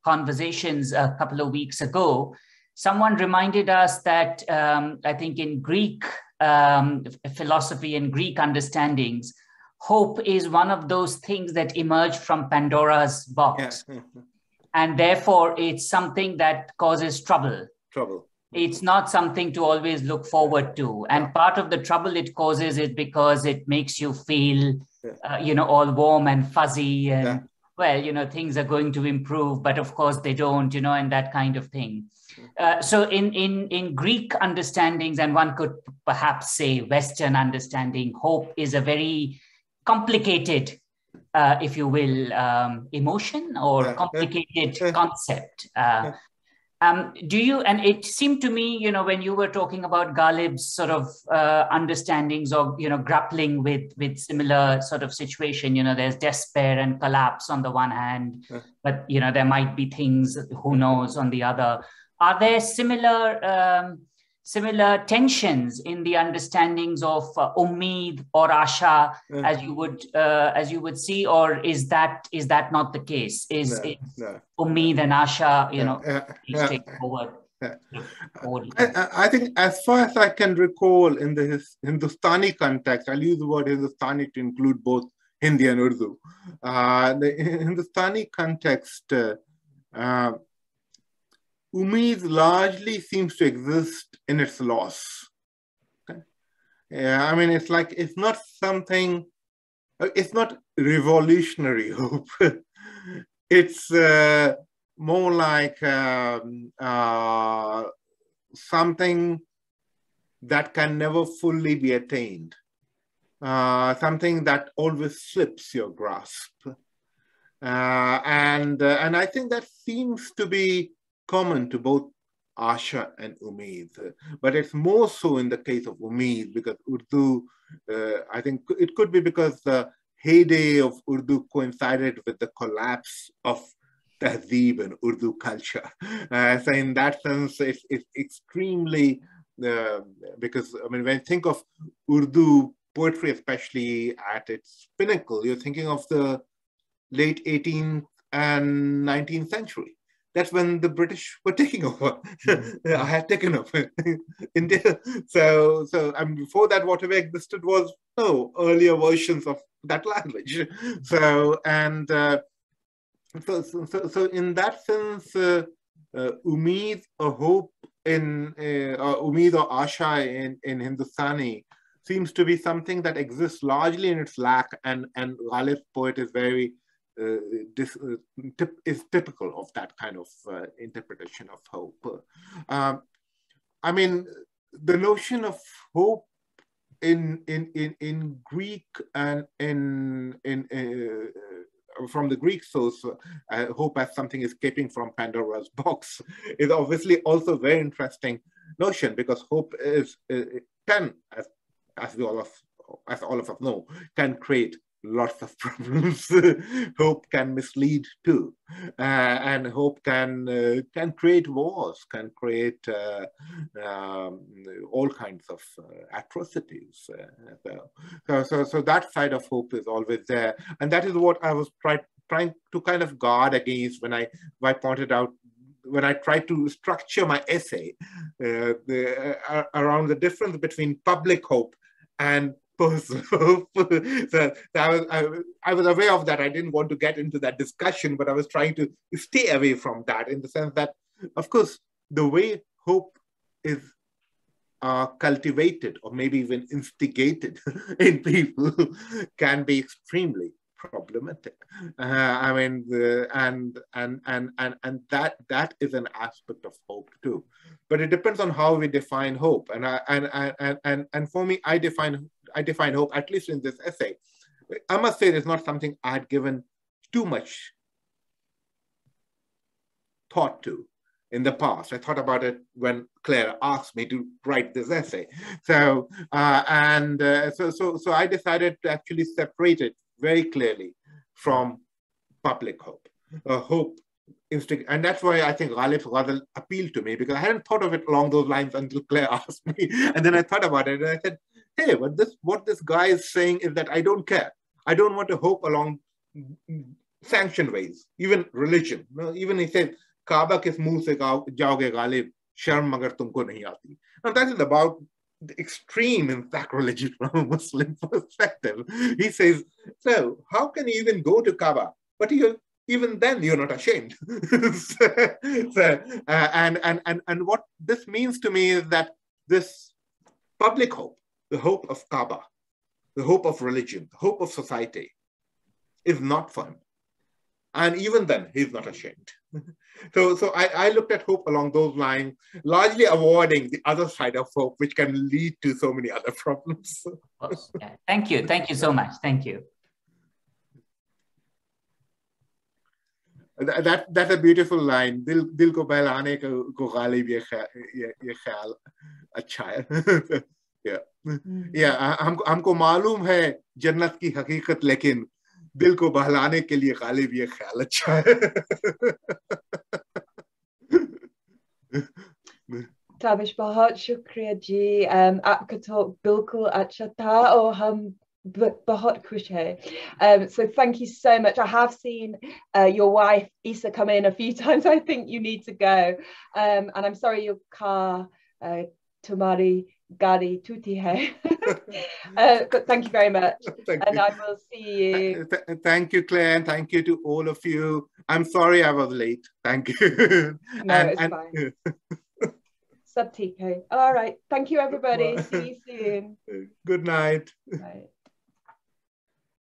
conversations a couple of weeks ago, someone reminded us that I think in Greek philosophy and Greek understandings, hope is one of those things that emerged from Pandora's box. Yeah. And therefore, it's something that causes trouble. It's not something to always look forward to. And part of the trouble it causes is because it makes you feel, all warm and fuzzy and, well, things are going to improve, but of course they don't, and that kind of thing. So in Greek understandings, and one could perhaps say Western understanding, hope is a very complicated, if you will, emotion or complicated concept. Do you, and it seemed to me, when you were talking about Ghalib's sort of understandings of, grappling with similar sort of situation, there's despair and collapse on the one hand, but, there might be things, who knows, on the other. Are there similar tensions in the understandings of umid or asha as you would see, or is that not the case? Is umid and asha, straightforward? I think, as far as I can recall, in the Hindustani context, I'll use the word Hindustani to include both Hindi and Urdu. The Hindustani context, umeed largely seems to exist in its loss. Okay? Yeah, I mean, it's like, it's not something, it's not revolutionary hope. It's more like something that can never fully be attained. Something that always slips your grasp. And I think that seems to be common to both Asha and Umeed, but it's more so in the case of Umeed, because Urdu, I think it could be because the heyday of Urdu coincided with the collapse of Tehzeeb and Urdu culture. So in that sense, it's extremely, because I mean, when you think of Urdu poetry, especially at its pinnacle, you're thinking of the late 18th and 19th century. That's when the British were taking over. I had taken over India. So before that, whatever existed was earlier versions of that language. So in that sense, umeed or hope in umeed or asha in Hindustani seems to be something that exists largely in its lack, and Ghalib's poet is very is typical of that kind of interpretation of hope. I mean, the notion of hope in Greek and from the Greek source, hope as something escaping from Pandora's box is obviously also a very interesting notion, because hope can, as all of us know, can create lots of problems. Hope can mislead too, and hope can create wars, can create all kinds of atrocities. So that side of hope is always there, and that is what I was trying to kind of guard against when I pointed out, when I tried to structure my essay around the difference between public hope and personal hope. So I was aware of that. I didn't want to get into that discussion, but I was trying to stay away from that, in the sense that, of course, the way hope is cultivated or maybe even instigated in people can be extremely problematic. I mean, and that is an aspect of hope too. But it depends on how we define hope. And for me, I define hope, at least in this essay. I must say, it's not something I had given too much thought to in the past. I thought about it when Claire asked me to write this essay. So so I decided to actually separate it very clearly from public hope. Hope, and that's why I think Ghalib's Ghazal appealed to me, because I hadn't thought of it along those lines until Claire asked me. And then I thought about it, and I said, hey, but what this guy is saying is that I don't care. I don't want to hope along sanctioned ways, even religion. Even he said, Kaaba kis muh se jaoge Ghalib, sharm magar tumko nahi aati. Now that is about the extreme in sacrilegious from a Muslim perspective. He says, so how can you even go to Kaaba? But even then you're not ashamed. And what this means to me is that this public hope, the hope of Kaaba, the hope of religion, the hope of society, is not for him. And even then, he's not ashamed. So I looked at hope along those lines, largely avoiding the other side of hope, which can lead to so many other problems. Of course. Yeah. Thank you so much. Thank you. That's a beautiful line. Dil ko behlane ko ghalib ye khayal acha hai. Yeah. हमको मालूम है जन्नत की हकीकत, लेकिन दिल को बहलाने के लिए गालिब ये ख्याल अच्छा है. Tabish, बहुत शुक्रिया जी. आपका talk बिल्कुल अच्छा था और हम बहुत खुश हैं. So thank you so much. I have seen your wife Isa come in a few times. I think you need to go, and I'm sorry your car तुम्हारी Gari tuti hai. But thank you very much. And I will see you. Thank you, Claire, and thank you to all of you. I'm sorry I was late. Thank you. No, it's fine. Subtico. All right. Thank you, everybody. See you soon. Good night. Right.